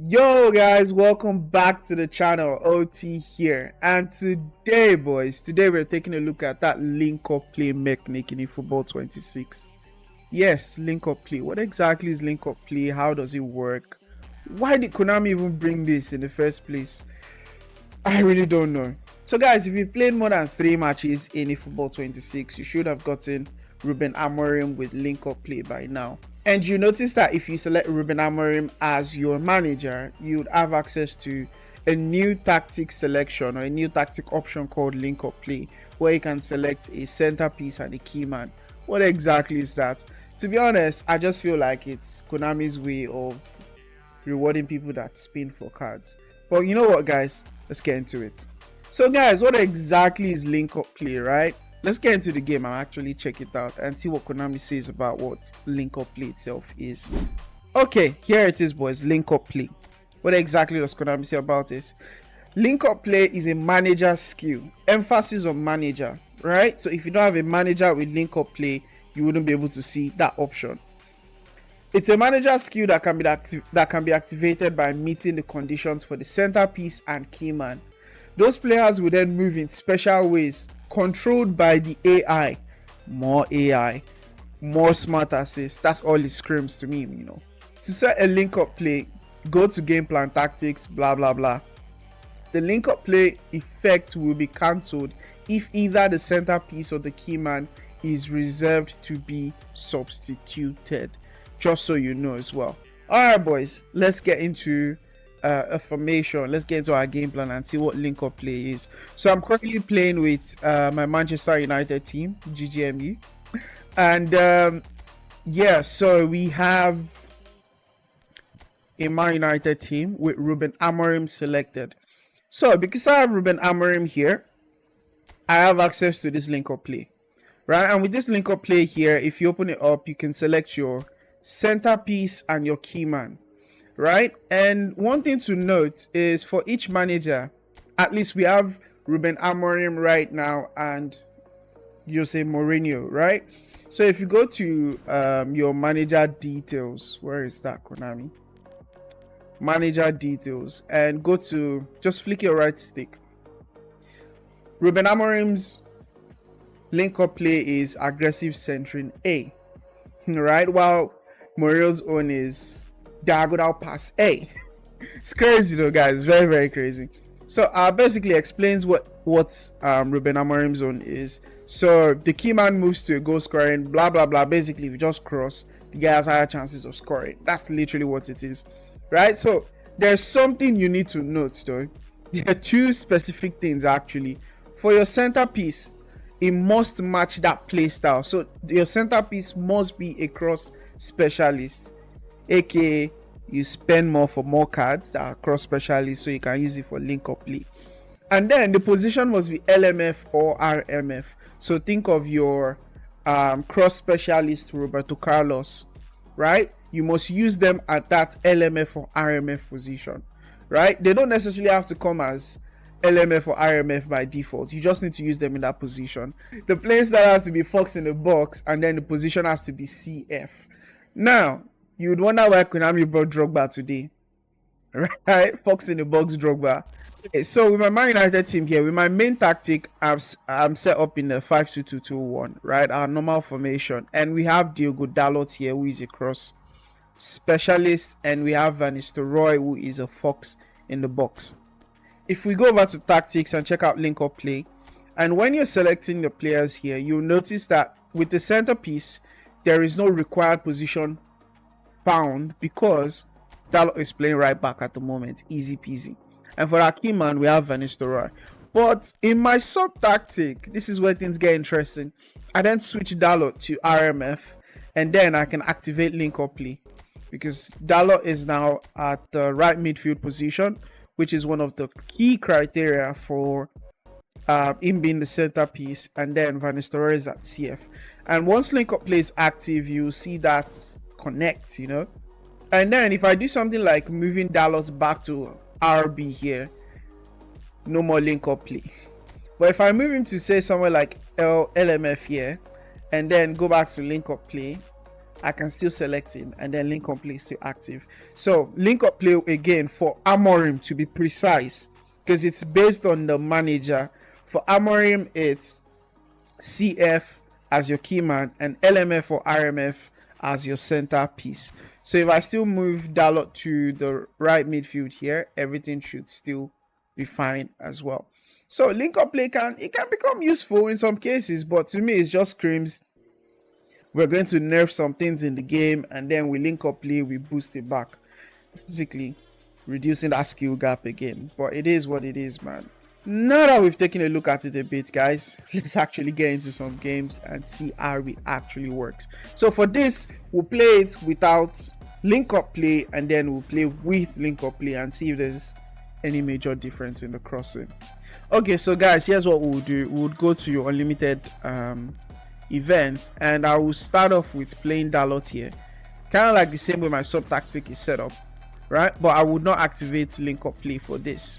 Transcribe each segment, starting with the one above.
Yo guys, welcome back to the channel. OT here, and today we're taking a look at that link up play mechanic in eFootball 26. Yes, link up play. What exactly is link up play? How does it work? Why did Konami even bring this in the first place? I really don't know. So guys, if you played more than 3 matches in eFootball 26, you should have gotten Ruben Amorim with link up play by now. And you notice that if you select Ruben Amorim as your manager, you'd have access to a new tactic selection or a new tactic option called link up play, where you can select a centerpiece and a key man. What exactly is that? To be honest, I just feel like it's Konami's way of rewarding people that spin for cards. But you know what, guys? Let's get into it. So guys, what exactly is link up play, right? Let's get into the game and actually check it out and see what Konami says about what link up play itself is. Okay, here it is, boys. Link up play. What exactly does Konami say about this? Link up play is a manager skill, emphasis on manager, right? So if you don't have a manager with link up play, you wouldn't be able to see that option. It's a manager skill that can be activated by meeting the conditions for the centerpiece and key man. Those players will then move in special ways controlled by the AI, more smart assist. That's all it screams to me, you know. To set a link up play, go to game plan tactics, blah blah blah. The link up play effect will be cancelled if either the centerpiece or the key man is reserved to be substituted, just so you know as well. All right, boys, let's get into a formation. Let's get into our game plan and see what link up play is. So I'm currently playing with my Manchester United team, GGMU, and yeah, so we have a Man United team with Ruben Amorim selected. So because I have Ruben Amorim here, I have access to this link up play, right? And with this link up play here, if you open it up, you can select your centerpiece and your key man, right? And one thing to note is for each manager, at least we have Ruben Amorim right now and Jose Mourinho, right? So if you go to your manager details, where is that, Konami? Manager details, and go to, just flick your right stick. Ruben Amorim's link up play is aggressive centering A, right? While Mourinho's own is diagonal pass A. It's crazy though, guys. Very, very crazy. So basically explains what Ruben Amorim's zone is. So the key man moves to a goal scoring, blah blah blah. Basically, if you just cross, the guy has higher chances of scoring. That's literally what it is, right? So there's something you need to note though. There are two specific things actually. For your centerpiece, it must match that play style. So your centerpiece must be a cross specialist, aka you spend more for more cards that are cross specialists, so you can use it for link up play. And then the position must be LMF or RMF. So think of your cross specialist Roberto Carlos, right? You must use them at that LMF or RMF position, right? They don't necessarily have to come as LMF or RMF by default. You just need to use them in that position. The play style has to be Fox in the box, and then the position has to be CF. Now, you would wonder why Konami brought Drogba today, right? Fox in the box, Drogba. Okay, so with my Man United team here, with my main tactic, I'm set up in the 5-2-2-2-1, right? Our normal formation, and we have Diogo Dalot here, who is a cross specialist, and we have Van Nistelrooy, who is a Fox in the box. If we go over to tactics and check out link up play, and when you're selecting the players here, you'll notice that with the centerpiece, there is no required position found because Dalot is playing right back at the moment, easy peasy. And for our key man, we have Van Nistelrooy. But in my sub tactic, this is where things get interesting. I then switch Dalot to RMF, and then I can activate link up play because Dalot is now at the right midfield position, which is one of the key criteria for him being the centerpiece, and then Van Nistelrooy is at CF. And once link up play is active, you see that connect, you know. And then if I do something like moving Dalot back to RB here, no more link up play. But if I move him to say somewhere like LMF here, and then go back to link up play, I can still select him, and then link up play is still active. So link up play again for Amorim, to be precise, because it's based on the manager. For Amorim, it's CF as your key man and LMF or RMF as your centerpiece. So if I still move Dalot to the right midfield here, everything should still be fine as well. So link up play can become useful in some cases, but to me it just screams we're going to nerf some things in the game, and then we link up play, we boost it back, basically reducing that skill gap again. But it is what it is, man. Now that we've taken a look at it a bit, guys, let's actually get into some games and see how it actually works. So for this, we'll play it without link up play, and then we'll play with link up play and see if there's any major difference in the crossing. Okay, so guys, here's what we'll do. We'll go to your unlimited events, and I will start off with playing Dalot here, kind of like the same way my sub tactic is set up, right? But I would not activate link up play for this.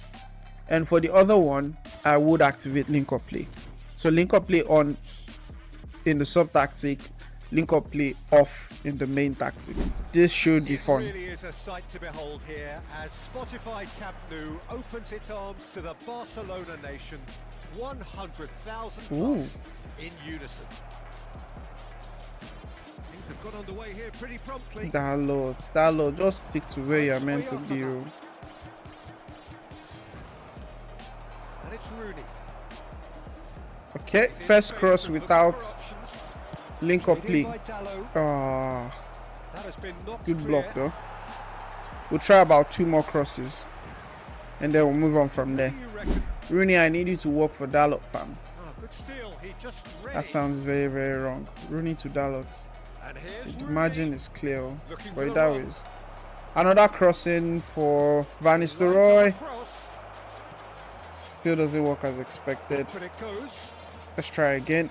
And for the other one, I would activate link up play. So link up play on in the sub tactic, link up play off in the main tactic. This should be fun. It really is a sight to behold here as Spotify Camp Nou opens its arms to the Barcelona nation, 100,000 plus in unison. Things have got underway here pretty promptly. Dalot, just stick to where you're meant to be. And it's Rooney. Okay, first cross without link up play. Good block though. We'll try about 2 more crosses, and then we'll move on from there. Rooney, I need you to work for Dalot, fam. That sounds very, very wrong. Rooney to Dalot. The margin is clear, but that was another crossing for Van Nistelrooy. Still doesn't work as expected. Let's try again.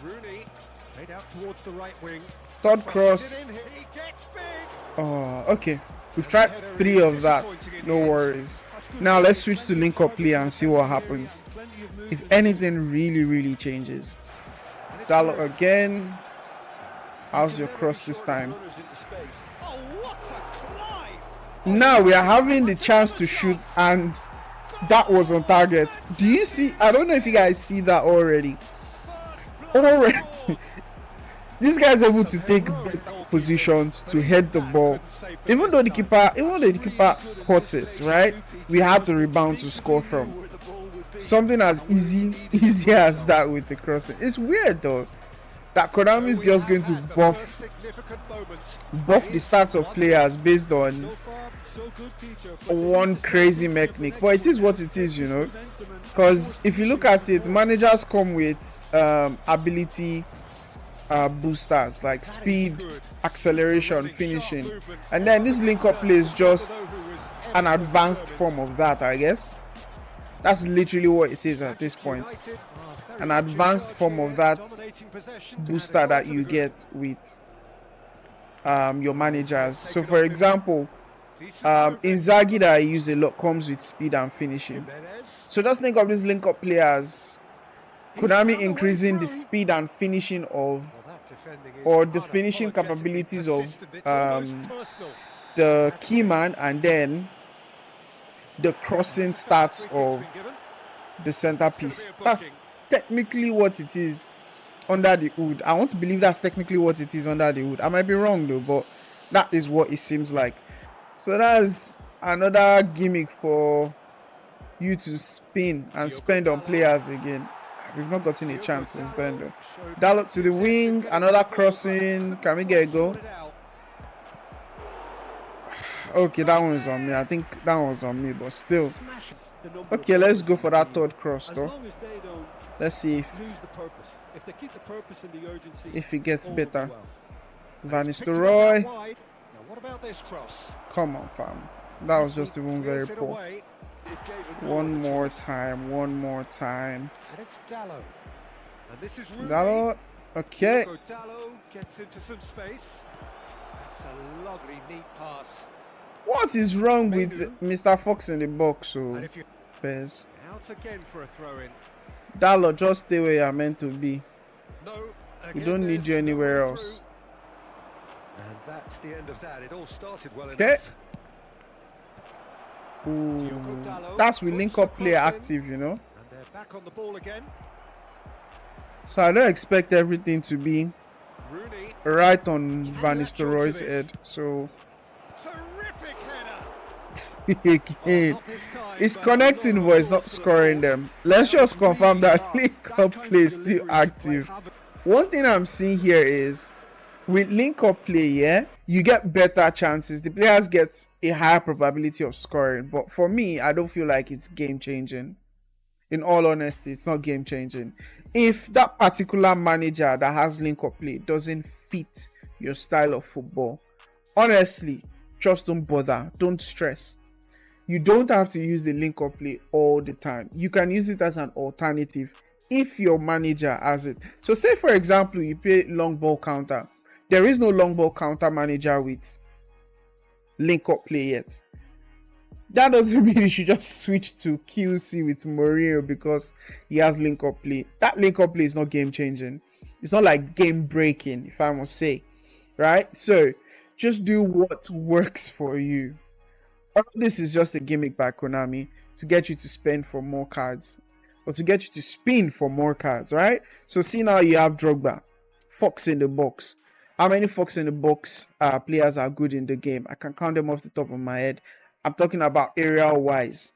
Rooney played out towards the right wing. Third cross. Oh, okay. We've tried 3 of that. No worries. Now let's switch to link up play and see what happens. If anything really changes. Dalot again. How's your cross this time? Now we are having the chance to shoot, and that was on target. Do you see? I don't know if you guys see that already. This guy's able to take positions to head the ball. Even though the keeper caught it, right? We had to rebound to score from. Something as easy as that with the crossing. It's weird though that Konami is just going to buff the stats of players based on one crazy mechanic. But it is what it is, you know. Because if you look at it, managers come with ability boosters like speed, acceleration, finishing, and then this link up play is just an advanced form of that, I guess. That's literally what it is at this point. An advanced form of that booster that you get with your managers. So for example, Inzaghi that I use a lot comes with speed and finishing. So just think of these link up players, Konami increasing the speed and finishing of, or the finishing capabilities of the key man, and then the crossing stats of the centerpiece. That's technically what it is under the hood. I want to believe that's technically what it is under the hood. I might be wrong though, but that is what it seems like. So that's another gimmick for you to spin and spend on players again. We've not gotten a chance since then though. Dalot to the wing, another crossing. Can we get a goal? Okay, that one was on me. I think that one was on me, but still. Okay, let's go for that third cross though. Let's see if it gets better. Van Nistelrooy. Come on, fam. That was just even very poor. One more time. Dalot. Okay. What is wrong with Mr. Fox in the box? So, Bez. Dalot, just stay where you're meant to be. We don't need you anywhere else. And that's the end of that. It all started well Okay. enough. Ooh, that's with link up player active, you know. And they're back on the ball again. So I don't expect everything to be Rooney. right on Van Nistelrooy's head. So Terrific header. again, it's connecting, but it's not scoring them. Let's just confirm that link up play is still active. One thing I'm seeing here is with link up play, yeah, you get better chances. The players get a higher probability of scoring. But for me, I don't feel like it's game changing. In all honesty, it's not game changing. If that particular manager that has link up play doesn't fit your style of football, honestly, just don't bother. Don't stress. You don't have to use the link up play all the time. You can use it as an alternative if your manager has it. So say for example, you play long ball counter. There is no long ball counter manager with link up play yet. That doesn't mean you should just switch to QC with Mourinho because he has link up play. That link up play is not game changing. It's not like game breaking, if I must say. Right? So just do what works for you. All this is just a gimmick by Konami to get you to spend for more cards or to get you to spin for more cards, right? So see now you have Drogba, Fox in the box. How many Fox in the box players are good in the game? I can count them off the top of my head. I'm talking about aerial wise.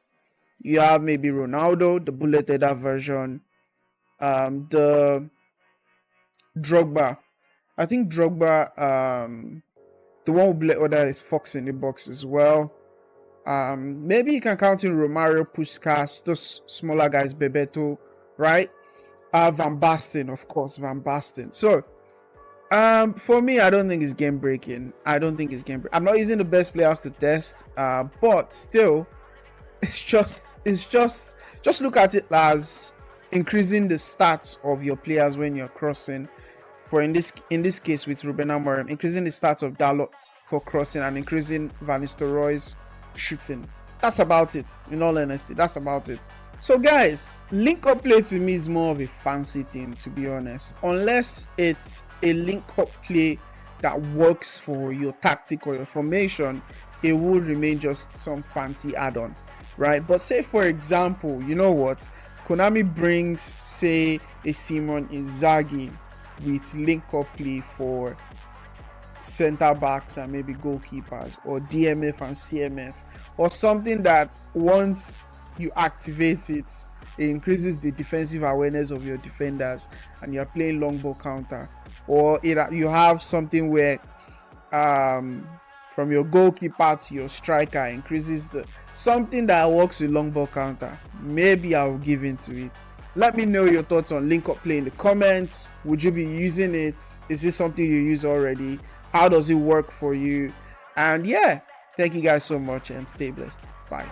You have maybe Ronaldo, the bullet header version, the Drogba. I think Drogba, the one with bullet header is Fox in the box as well. Maybe you can count in Romario, Puskás, those smaller guys, Bebeto, right? Van Basten, of course, Van Basten. So, for me, I don't think it's game breaking. I'm not using the best players to test, but still, it's just look at it as increasing the stats of your players when you're crossing. For in this case with Ruben Amorim, increasing the stats of Dalot for crossing and increasing Van Nistelrooy's shooting. That's about it. In all honesty, that's about it. So guys, link up play to me is more of a fancy thing, to be honest. Unless it's a link up play that works for your tactic or your formation, it will remain just some fancy add-on, right? But say for example, you know what, Konami brings say a Simon Inzaghi with link up play for center backs and maybe goalkeepers, or DMF and CMF, or something that once you activate it, it increases the defensive awareness of your defenders and you're playing long ball counter, or you have something where from your goalkeeper to your striker increases the something that works with long ball counter. Maybe I'll give into it. Let me know your thoughts on link up play in the comments. Would you be using it? Is this something you use already? How does it work for you? And yeah, thank you guys so much and stay blessed. Bye.